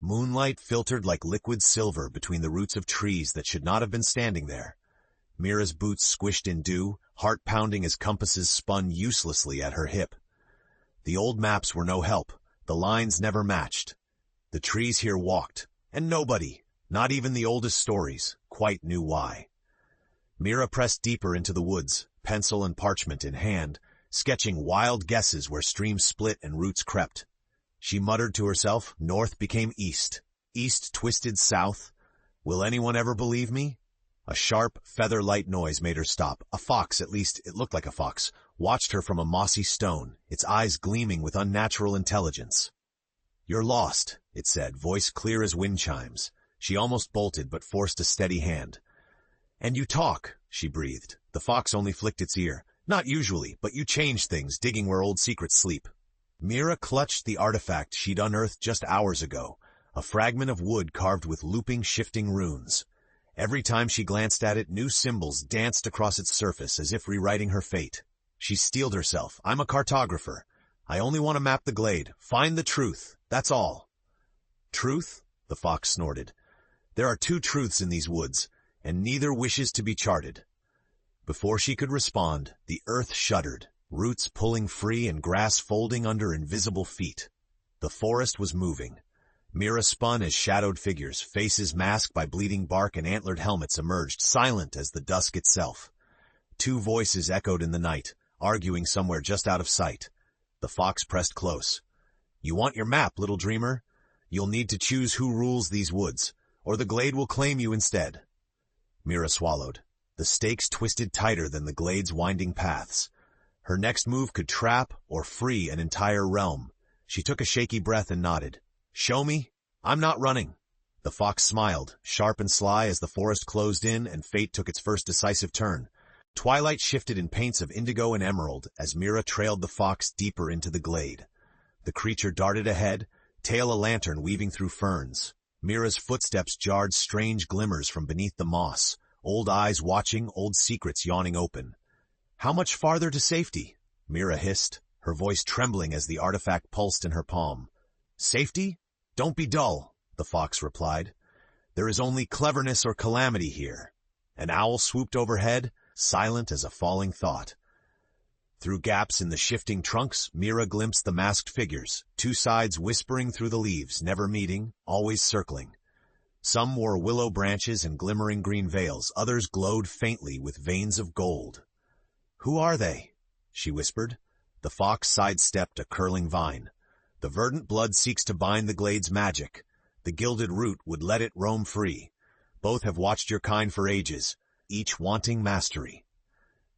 Moonlight filtered like liquid silver between the roots of trees that should not have been standing there. Mira's boots squished in dew, heart pounding as compasses spun uselessly at her hip. The old maps were no help. The lines never matched. The trees here walked, and nobody, not even the oldest stories, quite knew why. Mira pressed deeper into the woods, pencil and parchment in hand, sketching wild guesses where streams split and roots crept. She muttered to herself, north became east. East twisted south. Will anyone ever believe me? A sharp, feather-light noise made her stop. A fox, at least it looked like a fox, watched her from a mossy stone, its eyes gleaming with unnatural intelligence. "You're lost," it said, voice clear as wind chimes. She almost bolted, but forced a steady hand. "And you talk," she breathed. The fox only flicked its ear. "Not usually, but you change things, digging where old secrets sleep." Mira clutched the artifact she'd unearthed just hours ago, a fragment of wood carved with looping, shifting runes. Every time she glanced at it, new symbols danced across its surface as if rewriting her fate. She steeled herself. "I'm a cartographer. I only want to map the glade, find the truth, that's all." "Truth?" the fox snorted. "There are two truths in these woods, and neither wishes to be charted." Before she could respond, the earth shuddered, roots pulling free and grass folding under invisible feet. The forest was moving. Mira spun as shadowed figures, faces masked by bleeding bark and antlered helmets emerged, silent as the dusk itself. Two voices echoed in the night, arguing somewhere just out of sight. The fox pressed close. "You want your map, little dreamer? You'll need to choose who rules these woods, or the glade will claim you instead." Mira swallowed. The stakes twisted tighter than the glade's winding paths. Her next move could trap or free an entire realm. She took a shaky breath and nodded. "Show me? I'm not running." The fox smiled, sharp and sly as the forest closed in and fate took its first decisive turn. Twilight shifted in paints of indigo and emerald as Mira trailed the fox deeper into the glade. The creature darted ahead, tail a lantern weaving through ferns. Mira's footsteps jarred strange glimmers from beneath the moss, old eyes watching, old secrets yawning open. "How much farther to safety?" Mira hissed, her voice trembling as the artifact pulsed in her palm. "Safety? Don't be dull," the fox replied. "There is only cleverness or calamity here." An owl swooped overhead, silent as a falling thought. Through gaps in the shifting trunks, Mira glimpsed the masked figures, two sides whispering through the leaves, never meeting, always circling. Some wore willow branches and glimmering green veils, others glowed faintly with veins of gold. "Who are they?" she whispered. The fox sidestepped a curling vine. "The verdant blood seeks to bind the glade's magic. The gilded root would let it roam free. Both have watched your kind for ages, each wanting mastery."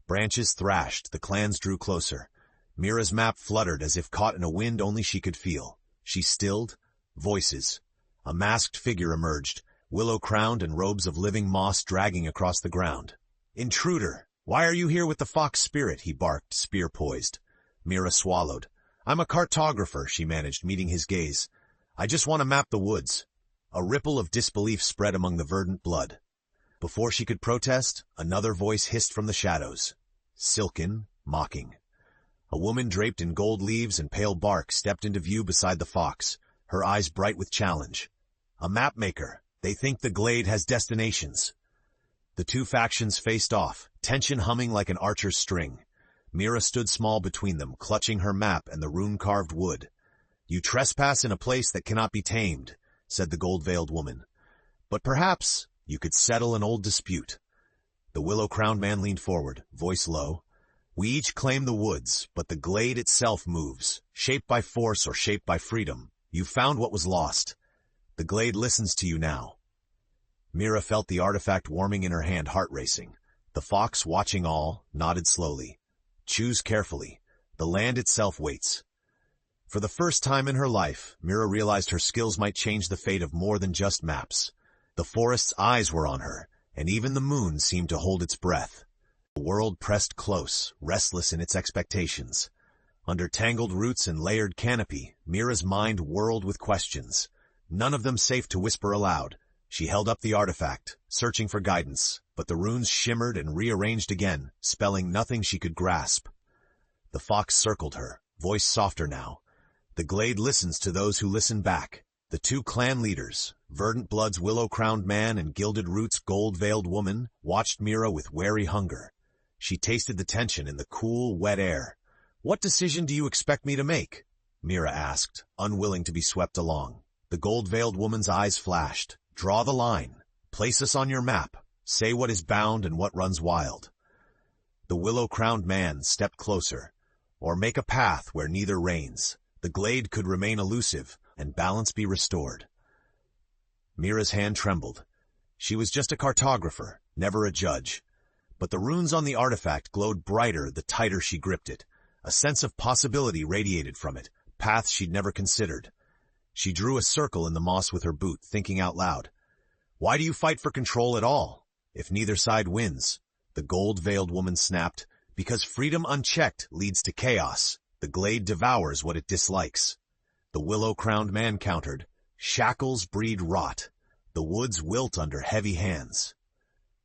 Branches thrashed, the clans drew closer. Mira's map fluttered as if caught in a wind only she could feel. She stilled. Voices. A masked figure emerged, willow-crowned and robes of living moss dragging across the ground. "Intruder! Why are you here with the fox spirit?" he barked, spear poised. Mira swallowed. "I'm a cartographer," she managed, meeting his gaze. "I just want to map the woods." A ripple of disbelief spread among the verdant blood. Before she could protest, another voice hissed from the shadows. Silken, mocking. A woman draped in gold leaves and pale bark stepped into view beside the fox, her eyes bright with challenge. "A map maker. They think the glade has destinations." The two factions faced off, tension humming like an archer's string. Mira stood small between them, clutching her map and the rune-carved wood. "You trespass in a place that cannot be tamed," said the gold-veiled woman. "But perhaps you could settle an old dispute." The willow-crowned man leaned forward, voice low. "We each claim the woods, but the glade itself moves, shaped by force or shaped by freedom. You found what was lost. The glade listens to you now." Mira felt the artifact warming in her hand, heart racing. The fox, watching all, nodded slowly. "Choose carefully. The land itself waits." For the first time in her life, Mira realized her skills might change the fate of more than just maps. The forest's eyes were on her, and even the moon seemed to hold its breath. The world pressed close, restless in its expectations. Under tangled roots and layered canopy, Mira's mind whirled with questions. None of them safe to whisper aloud. She held up the artifact, searching for guidance, but the runes shimmered and rearranged again, spelling nothing she could grasp. The fox circled her, voice softer now. "The glade listens to those who listen back. The two clan leaders, Verdant Blood's willow-crowned man and Gilded Root's gold-veiled woman, watched Mira with wary hunger. She tasted the tension in the cool, wet air. "What decision do you expect me to make?" Mira asked, unwilling to be swept along. The gold-veiled woman's eyes flashed. "Draw the line. Place us on your map. Say what is bound and what runs wild." The willow-crowned man stepped closer. "Or make a path where neither reigns. The glade could remain elusive, and balance be restored." Mira's hand trembled. She was just a cartographer, never a judge. But the runes on the artifact glowed brighter the tighter she gripped it. A sense of possibility radiated from it, paths she'd never considered. She drew a circle in the moss with her boot, thinking out loud. "Why do you fight for control at all, if neither side wins?" The gold-veiled woman snapped. "Because freedom unchecked leads to chaos. The glade devours what it dislikes." The willow-crowned man countered. "Shackles breed rot. The woods wilt under heavy hands."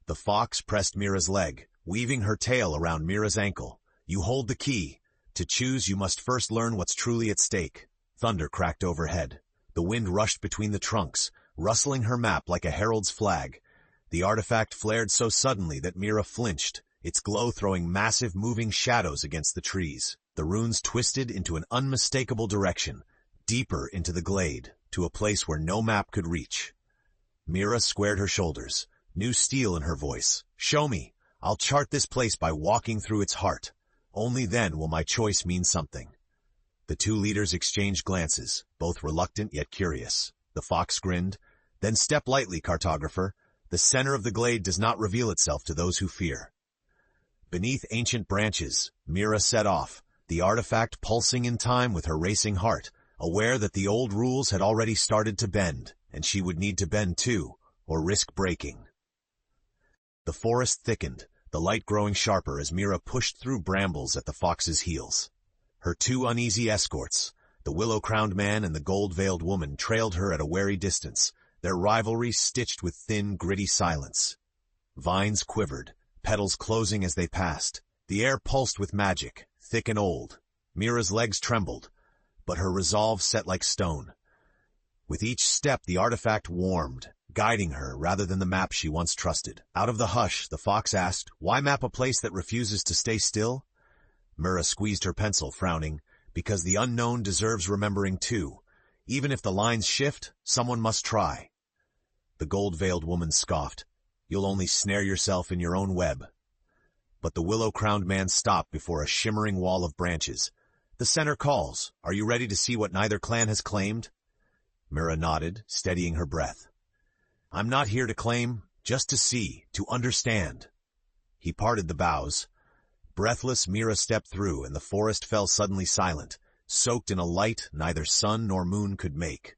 The fox pressed Mira's leg, weaving her tail around Mira's ankle. "You hold the key. To choose, you must first learn what's truly at stake." Thunder cracked overhead. The wind rushed between the trunks, rustling her map like a herald's flag. The artifact flared so suddenly that Mira flinched, its glow throwing massive moving shadows against the trees. The runes twisted into an unmistakable direction, deeper into the glade, to a place where no map could reach. Mira squared her shoulders, new steel in her voice. "Show me. I'll chart this place by walking through its heart. Only then will my choice mean something." The two leaders exchanged glances, both reluctant yet curious. The fox grinned. "Then step lightly, cartographer. The center of the glade does not reveal itself to those who fear." Beneath ancient branches, Mira set off, the artifact pulsing in time with her racing heart, aware that the old rules had already started to bend, and she would need to bend too, or risk breaking. The forest thickened, the light growing sharper as Mira pushed through brambles at the fox's heels. Her two uneasy escorts, the willow-crowned man and the gold-veiled woman, trailed her at a wary distance, their rivalry stitched with thin, gritty silence. Vines quivered, petals closing as they passed. The air pulsed with magic, thick and old. Mira's legs trembled, but her resolve set like stone. With each step the artifact warmed, guiding her rather than the map she once trusted. Out of the hush, the fox asked, "Why map a place that refuses to stay still?" Mira squeezed her pencil, frowning. "Because the unknown deserves remembering too. Even if the lines shift, someone must try." The gold-veiled woman scoffed. "You'll only snare yourself in your own web." But the willow-crowned man stopped before a shimmering wall of branches. "The center calls. Are you ready to see what neither clan has claimed?" Mira nodded, steadying her breath. "I'm not here to claim, just to see, to understand." He parted the boughs. Breathless, Mira stepped through, and the forest fell suddenly silent, soaked in a light neither sun nor moon could make.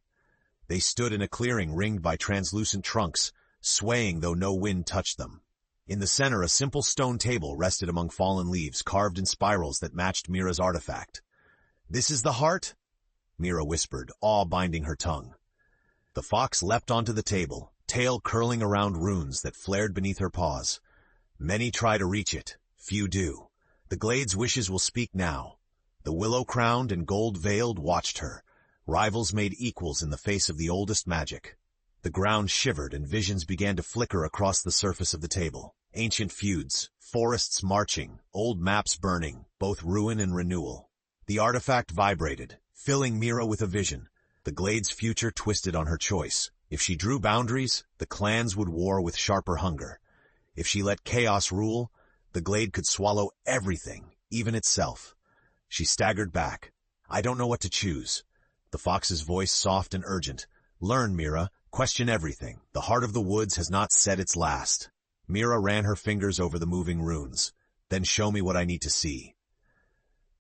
They stood in a clearing ringed by translucent trunks, swaying though no wind touched them. In the center, a simple stone table rested among fallen leaves, carved in spirals that matched Mira's artifact. "This is the heart?" Mira whispered, awe binding her tongue. The fox leapt onto the table, tail curling around runes that flared beneath her paws. "Many try to reach it. Few do. The glade's wishes will speak now." The willow-crowned and gold-veiled watched her. Rivals made equals in the face of the oldest magic. The ground shivered and visions began to flicker across the surface of the table. Ancient feuds, forests marching, old maps burning, both ruin and renewal. The artifact vibrated, filling Mira with a vision. The glade's future twisted on her choice. If she drew boundaries, the clans would war with sharper hunger. If she let chaos rule, the glade could swallow everything, even itself. She staggered back. "I don't know what to choose." The fox's voice soft and urgent. "Learn, Mira. Question everything. The heart of the woods has not said its last." Mira ran her fingers over the moving runes. "Then show me what I need to see."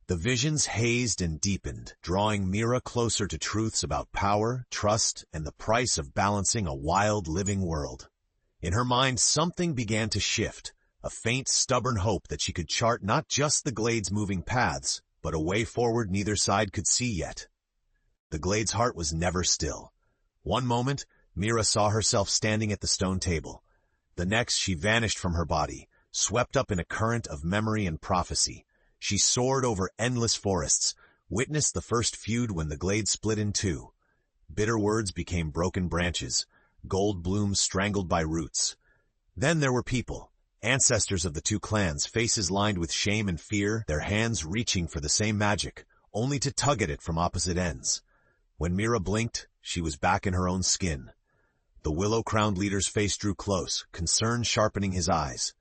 The visions hazed and deepened, drawing Mira closer to truths about power, trust, and the price of balancing a wild, living world. In her mind, something began to shift. A faint, stubborn hope that she could chart not just the glade's moving paths, but a way forward neither side could see yet. The glade's heart was never still. One moment, Mira saw herself standing at the stone table. The next, she vanished from her body, swept up in a current of memory and prophecy. She soared over endless forests, witnessed the first feud when the glade split in two. Bitter words became broken branches, gold blooms strangled by roots. Then there were people, ancestors of the two clans, faces lined with shame and fear, their hands reaching for the same magic, only to tug at it from opposite ends. When Mira blinked, she was back in her own skin. The willow-crowned leader's face drew close, concern sharpening his eyes.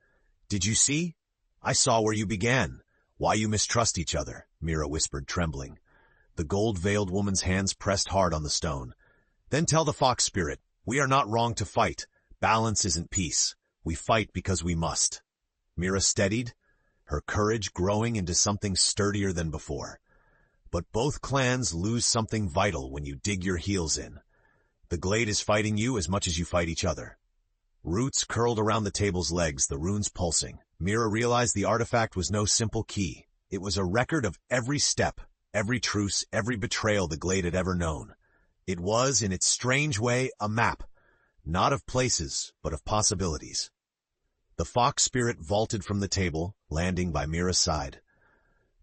"Did you see? I saw where you began. Why you mistrust each other," Mira whispered, trembling. The gold-veiled woman's hands pressed hard on the stone. "Then tell the fox spirit, we are not wrong to fight. Balance isn't peace. We fight because we must." Mira steadied, her courage growing into something sturdier than before. But both clans lose something vital when you dig your heels in. The glade is fighting you as much as you fight each other. Roots curled around the table's legs, the runes pulsing. Mira realized the artifact was no simple key. It was a record of every step, every truce, every betrayal the glade had ever known. It was, in its strange way, a map, not of places, but of possibilities. The fox spirit vaulted from the table, landing by Mira's side.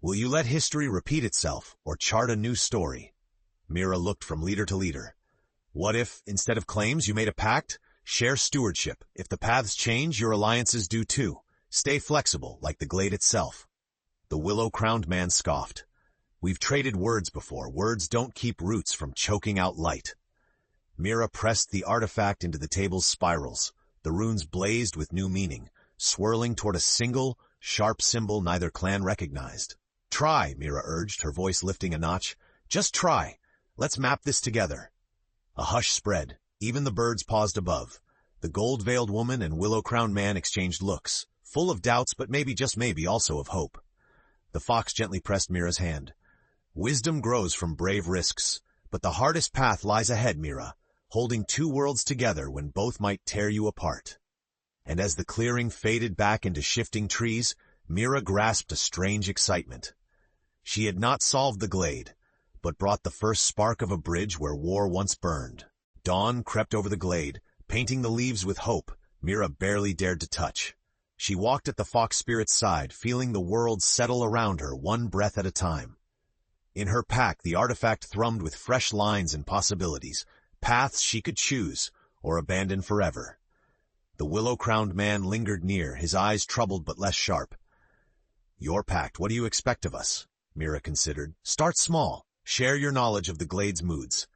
"Will you let history repeat itself, or chart a new story?" Mira looked from leader to leader. "What if, instead of claims, you made a pact? Share stewardship. If the paths change, your alliances do too. Stay flexible, like the glade itself." The willow-crowned man scoffed. "We've traded words before. Words don't keep roots from choking out light." Mira pressed the artifact into the table's spirals. The runes blazed with new meaning, swirling toward a single, sharp symbol neither clan recognized. "Try," Mira urged, her voice lifting a notch. "Just try. Let's map this together." A hush spread. Even the birds paused above. The gold-veiled woman and willow-crowned man exchanged looks, full of doubts but maybe, just maybe, also of hope. The fox gently pressed Mira's hand. "Wisdom grows from brave risks, but the hardest path lies ahead, Mira, holding two worlds together when both might tear you apart." And as the clearing faded back into shifting trees, Mira grasped a strange excitement. She had not solved the glade, but brought the first spark of a bridge where war once burned. Dawn crept over the glade, painting the leaves with hope Mira barely dared to touch. She walked at the fox spirit's side, feeling the world settle around her one breath at a time. In her pack, the artifact thrummed with fresh lines and possibilities, paths she could choose or abandon forever. The willow-crowned man lingered near, his eyes troubled but less sharp. "Your pact, what do you expect of us?" Mira considered. "Start small. Share your knowledge of the glade's moods.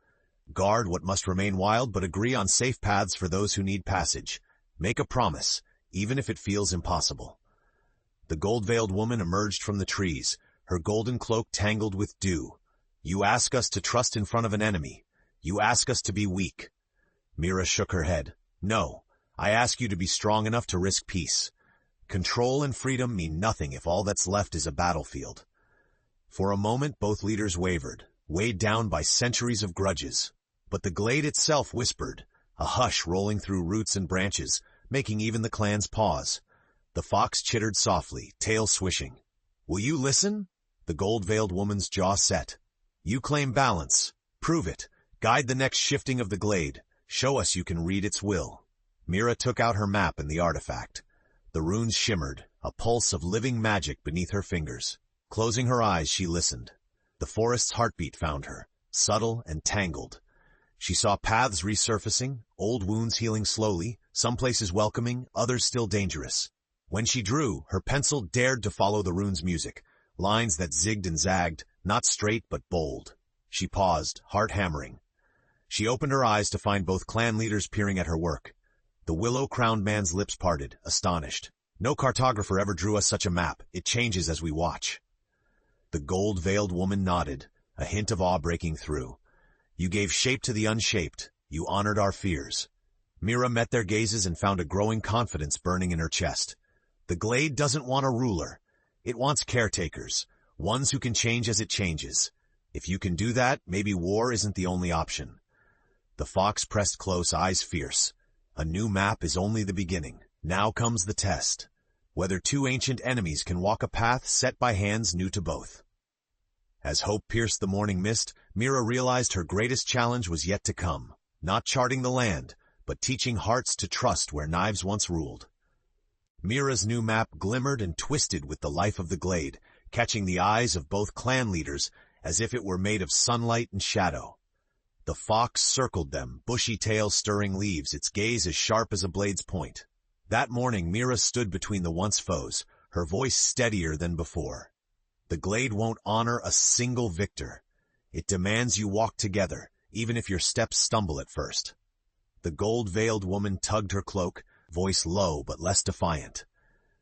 Guard what must remain wild, but agree on safe paths for those who need passage. Make a promise, even if it feels impossible." The gold-veiled woman emerged from the trees, her golden cloak tangled with dew. "You ask us to trust in front of an enemy. You ask us to be weak." Mira shook her head. "No, I ask you to be strong enough to risk peace. Control and freedom mean nothing if all that's left is a battlefield." For a moment both leaders wavered, weighed down by centuries of grudges. But the glade itself whispered, a hush rolling through roots and branches, making even the clans pause. The fox chittered softly, tail swishing. "Will you listen?" The gold-veiled woman's jaw set. "You claim balance. Prove it. Guide the next shifting of the glade. Show us you can read its will." Mira took out her map and the artifact. The runes shimmered, a pulse of living magic beneath her fingers. Closing her eyes, she listened. The forest's heartbeat found her, subtle and tangled. She saw paths resurfacing, old wounds healing slowly, some places welcoming, others still dangerous. When she drew, her pencil dared to follow the rune's music, lines that zigged and zagged, not straight but bold. She paused, heart hammering. She opened her eyes to find both clan leaders peering at her work. The willow-crowned man's lips parted, astonished. "No cartographer ever drew us such a map. It changes as we watch." The gold-veiled woman nodded, a hint of awe breaking through. "You gave shape to the unshaped. You honored our fears." Mira met their gazes and found a growing confidence burning in her chest. The glade doesn't want a ruler. It wants caretakers, ones who can change as it changes. If you can do that, maybe war isn't the only option. The fox pressed close, eyes fierce. A new map is only the beginning. Now comes the test. Whether two ancient enemies can walk a path set by hands new to both. As hope pierced the morning mist, Mira realized her greatest challenge was yet to come. Not charting the land, but teaching hearts to trust where knives once ruled. Mira's new map glimmered and twisted with the life of the glade, catching the eyes of both clan leaders as if it were made of sunlight and shadow. The fox circled them, bushy tail stirring leaves, its gaze as sharp as a blade's point. That morning, Mira stood between the once foes, her voice steadier than before. The glade won't honor a single victor. It demands you walk together, even if your steps stumble at first. The gold-veiled woman tugged her cloak, voice low but less defiant.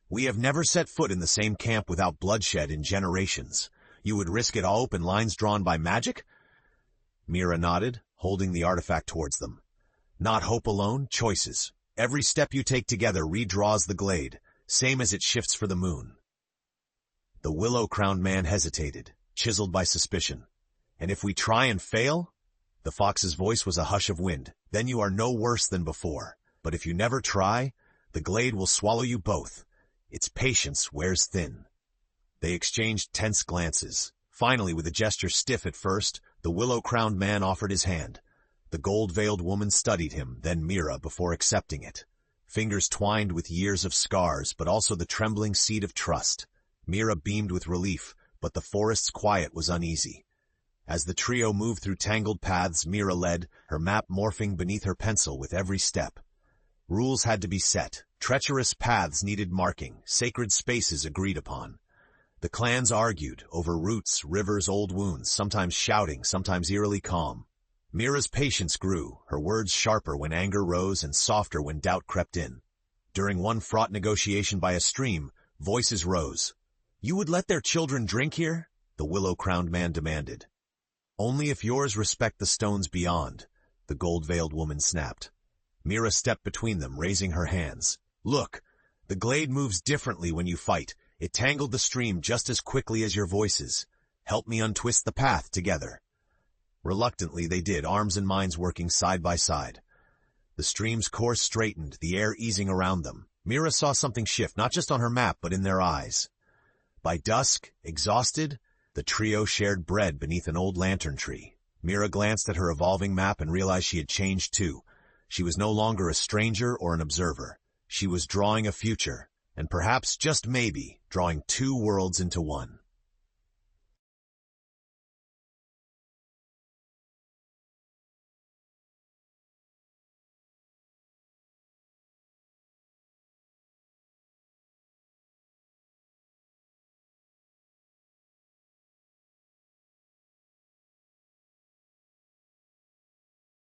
We have never set foot in the same camp without bloodshed in generations. You would risk it all in lines drawn by magic? Mira nodded, holding the artifact towards them. Not hope alone, choices. Every step you take together redraws the glade, same as it shifts for the moon. The willow-crowned man hesitated, chiseled by suspicion. And if we try and fail? The fox's voice was a hush of wind. Then you are no worse than before. But if you never try, the glade will swallow you both. Its patience wears thin. They exchanged tense glances. Finally, with a gesture stiff at first, the willow-crowned man offered his hand. The gold-veiled woman studied him, then Mira, before accepting it. Fingers twined with years of scars, but also the trembling seed of trust. Mira beamed with relief, but the forest's quiet was uneasy. As the trio moved through tangled paths, Mira led, her map morphing beneath her pencil with every step. Rules had to be set. Treacherous paths needed marking, sacred spaces agreed upon. The clans argued over roots, rivers, old wounds, sometimes shouting, sometimes eerily calm. Mira's patience grew, her words sharper when anger rose and softer when doubt crept in. During one fraught negotiation by a stream, voices rose. You would let their children drink here? The willow-crowned man demanded. Only if yours respect the stones beyond, the gold-veiled woman snapped. Mira stepped between them, raising her hands. Look, the glade moves differently when you fight. It tangled the stream just as quickly as your voices. Help me untwist the path together. Reluctantly they did, arms and minds working side by side. The stream's course straightened, the air easing around them. Mira saw something shift, not just on her map, but in their eyes. By dusk, exhausted, the trio shared bread beneath an old lantern tree. Mira glanced at her evolving map and realized she had changed too. She was no longer a stranger or an observer. She was drawing a future, and perhaps, just maybe, drawing two worlds into one.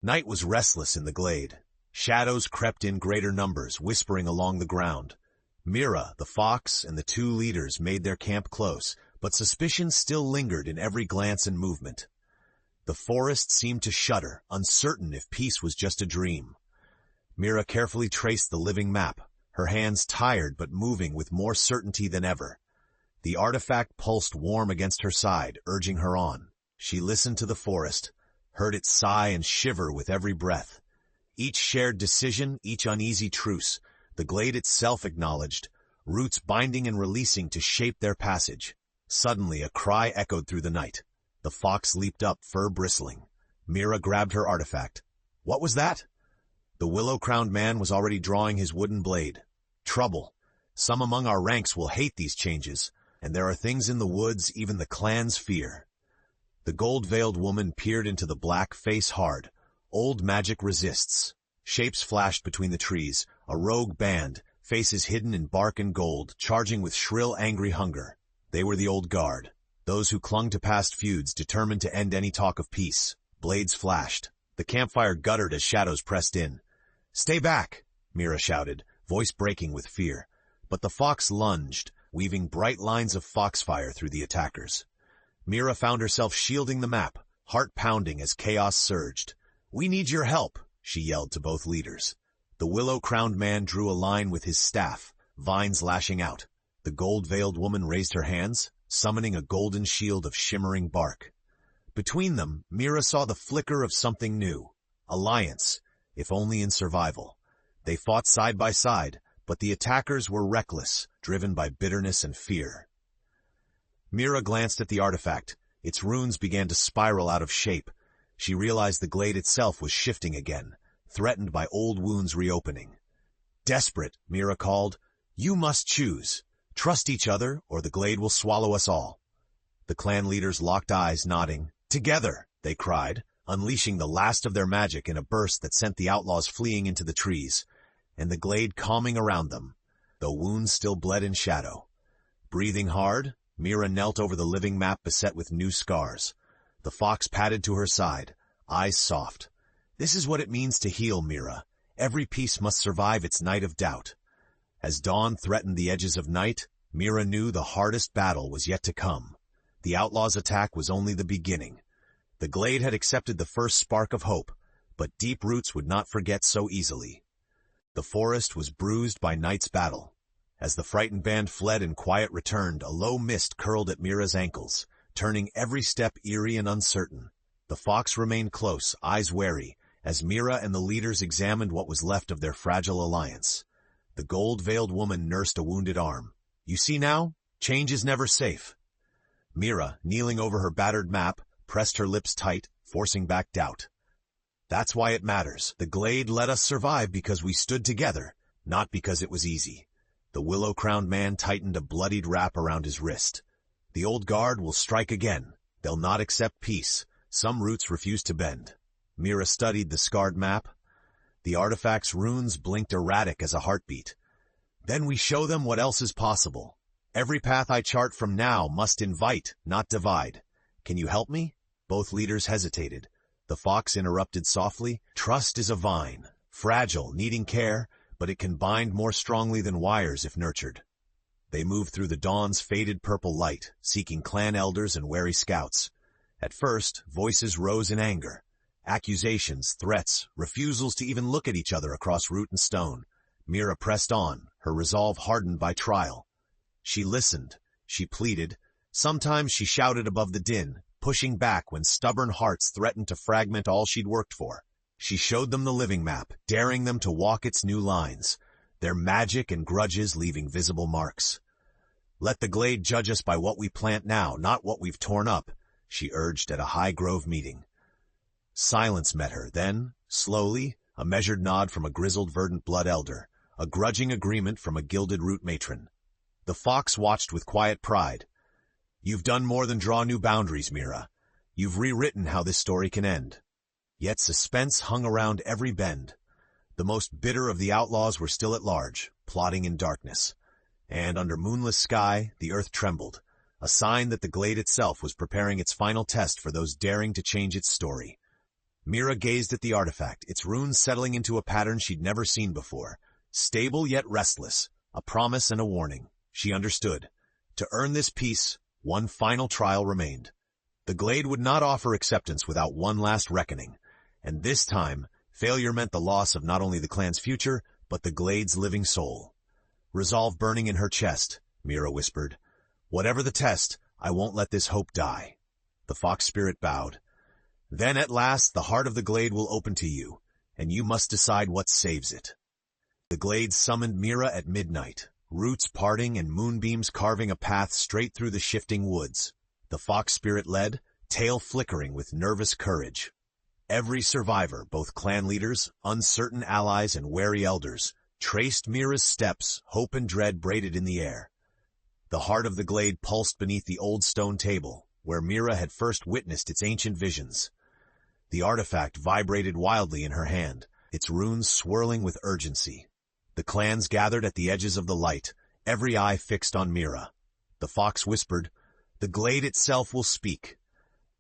Night was restless in the glade. Shadows crept in greater numbers, whispering along the ground. Mira, the fox, and the two leaders made their camp close, but suspicion still lingered in every glance and movement. The forest seemed to shudder, uncertain if peace was just a dream. Mira carefully traced the living map, her hands tired but moving with more certainty than ever. The artifact pulsed warm against her side, urging her on. She listened to the forest, heard it sigh and shiver with every breath. Each shared decision, each uneasy truce, the glade itself acknowledged, roots binding and releasing to shape their passage. Suddenly a cry echoed through the night. The fox leaped up, fur bristling. Mira grabbed her artifact. What was that? The willow-crowned man was already drawing his wooden blade. Trouble. Some among our ranks will hate these changes, and there are things in the woods even the clans fear. The gold-veiled woman peered into the black, face hard. Old magic resists. Shapes flashed between the trees, a rogue band, faces hidden in bark and gold, charging with shrill, angry hunger. They were the old guard, those who clung to past feuds, determined to end any talk of peace. Blades flashed. The campfire guttered as shadows pressed in. Stay back, Mira shouted, voice breaking with fear. But the fox lunged, weaving bright lines of foxfire through the attackers. Mira found herself shielding the map, heart pounding as chaos surged. We need your help, she yelled to both leaders. The willow-crowned man drew a line with his staff, vines lashing out. The gold-veiled woman raised her hands, summoning a golden shield of shimmering bark. Between them, Mira saw the flicker of something new. Alliance, if only in survival. They fought side by side, but the attackers were reckless, driven by bitterness and fear. Mira glanced at the artifact. Its runes began to spiral out of shape. She realized the glade itself was shifting again, threatened by old wounds reopening. Desperate, Mira called, you must choose. Trust each other, or the glade will swallow us all. The clan leaders locked eyes, nodding. Together, they cried. unleashing the last of their magic in a burst that sent the outlaws fleeing into the trees, and the glade calming around them, though wounds still bled in shadow. Breathing hard, Mira knelt over the living map beset with new scars. The fox padded to her side, eyes soft. This is what it means to heal, Mira. Every piece must survive its night of doubt. As dawn threatened the edges of night, Mira knew the hardest battle was yet to come. The outlaws' attack was only the beginning. The glade had accepted the first spark of hope, but deep roots would not forget so easily. The forest was bruised by night's battle. As the frightened band fled and quiet returned, a low mist curled at Mira's ankles, turning every step eerie and uncertain. The fox remained close, eyes wary, as Mira and the leaders examined what was left of their fragile alliance. The gold-veiled woman nursed a wounded arm. "You see now? Change is never safe." Mira, kneeling over her battered map, pressed her lips tight, forcing back doubt. "That's why it matters. The glade let us survive because we stood together, not because it was easy." The willow-crowned man tightened a bloodied wrap around his wrist. "The old guard will strike again. They'll not accept peace. Some roots refuse to bend." Mira studied the scarred map. The artifact's runes blinked erratic as a heartbeat. "Then we show them what else is possible. Every path I chart from now must invite, not divide. Can you help me?" Both leaders hesitated. The fox interrupted softly. "Trust is a vine, fragile, needing care, but it can bind more strongly than wires if nurtured." They moved through the dawn's faded purple light, seeking clan elders and wary scouts. At first, voices rose in anger. Accusations, threats, refusals to even look at each other across root and stone. Mira pressed on, her resolve hardened by trial. She listened, she pleaded. Sometimes she shouted above the din, pushing back when stubborn hearts threatened to fragment all she'd worked for. She showed them the living map, daring them to walk its new lines, their magic and grudges leaving visible marks. "Let the glade judge us by what we plant now, not what we've torn up," she urged at a High Grove meeting. Silence met her, then, slowly, a measured nod from a grizzled verdant blood elder, a grudging agreement from a gilded root matron. The fox watched with quiet pride. "You've done more than draw new boundaries, Mira. You've rewritten how this story can end." Yet suspense hung around every bend. The most bitter of the outlaws were still at large, plotting in darkness. And under moonless sky, the earth trembled, a sign that the glade itself was preparing its final test for those daring to change its story. Mira gazed at the artifact, its runes settling into a pattern she'd never seen before. Stable yet restless, a promise and a warning. She understood. To earn this peace, one final trial remained. The glade would not offer acceptance without one last reckoning. And this time, failure meant the loss of not only the clan's future, but the glade's living soul. Resolve burning in her chest, Mira whispered. "Whatever the test, I won't let this hope die." The fox spirit bowed. "Then at last the heart of the glade will open to you, and you must decide what saves it." The glade summoned Mira at midnight, roots parting and moonbeams carving a path straight through the shifting woods. The fox spirit led, tail flickering with nervous courage. Every survivor, both clan leaders, uncertain allies, and wary elders, traced Mira's steps, hope and dread braided in the air. The heart of the glade pulsed beneath the old stone table, where Mira had first witnessed its ancient visions. The artifact vibrated wildly in her hand, its runes swirling with urgency. The clans gathered at the edges of the light, every eye fixed on Mira. The fox whispered, "The glade itself will speak.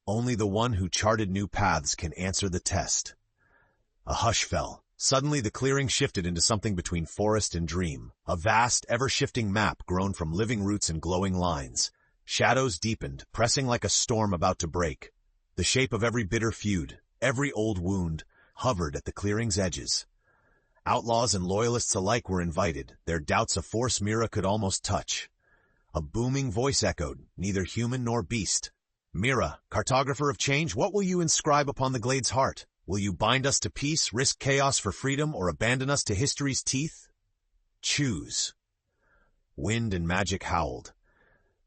Only the one who charted new paths can answer the test." A hush fell. Suddenly the clearing shifted into something between forest and dream, a vast, ever-shifting map grown from living roots and glowing lines. Shadows deepened, pressing like a storm about to break. The shape of every bitter feud, every old wound, hovered at the clearing's edges. Outlaws and loyalists alike were invited, their doubts a force Mira could almost touch. A booming voice echoed, neither human nor beast. "Mira, cartographer of change, what will you inscribe upon the glade's heart? Will you bind us to peace, risk chaos for freedom, or abandon us to history's teeth? Choose." Wind and magic howled.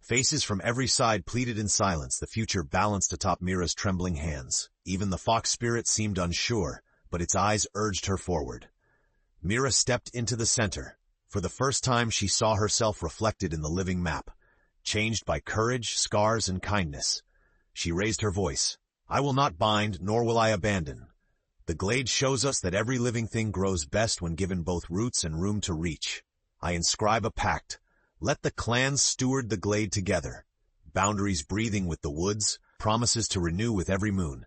Faces from every side pleaded in silence, the future balanced atop Mira's trembling hands. Even the fox spirit seemed unsure, but its eyes urged her forward. Mira stepped into the center. For the first time she saw herself reflected in the living map, changed by courage, scars, and kindness. She raised her voice. I will not bind, nor will I abandon. The glade shows us that every living thing grows best when given both roots and room to reach. I inscribe a pact. Let the clans steward the glade together. Boundaries breathing with the woods, promises to renew with every moon.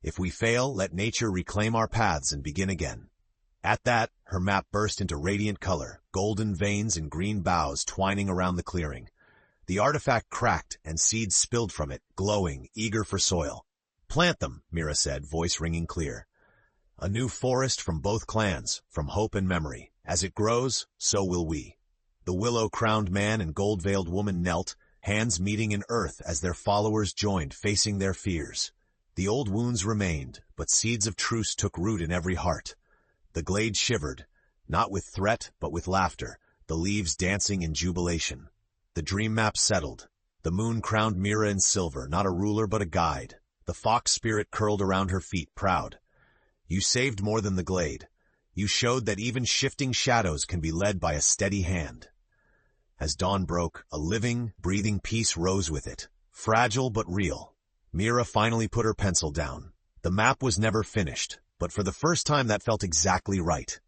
If we fail, let nature reclaim our paths and begin again. At that, her map burst into radiant color, golden veins and green boughs twining around the clearing. The artifact cracked, and seeds spilled from it, glowing, eager for soil. Plant them, Mira said, voice ringing clear. A new forest from both clans, from hope and memory. As it grows, so will we. The willow-crowned man and gold-veiled woman knelt, hands meeting in earth as their followers joined, facing their fears. The old wounds remained, but seeds of truce took root in every heart. The glade shivered, not with threat, but with laughter, the leaves dancing in jubilation. The dream map settled. The moon crowned Mira in silver, not a ruler but a guide. The fox spirit curled around her feet, proud. You saved more than the glade. You showed that even shifting shadows can be led by a steady hand. As dawn broke, a living, breathing peace rose with it, fragile but real. Mira finally put her pencil down. The map was never finished, but for the first time that felt exactly right.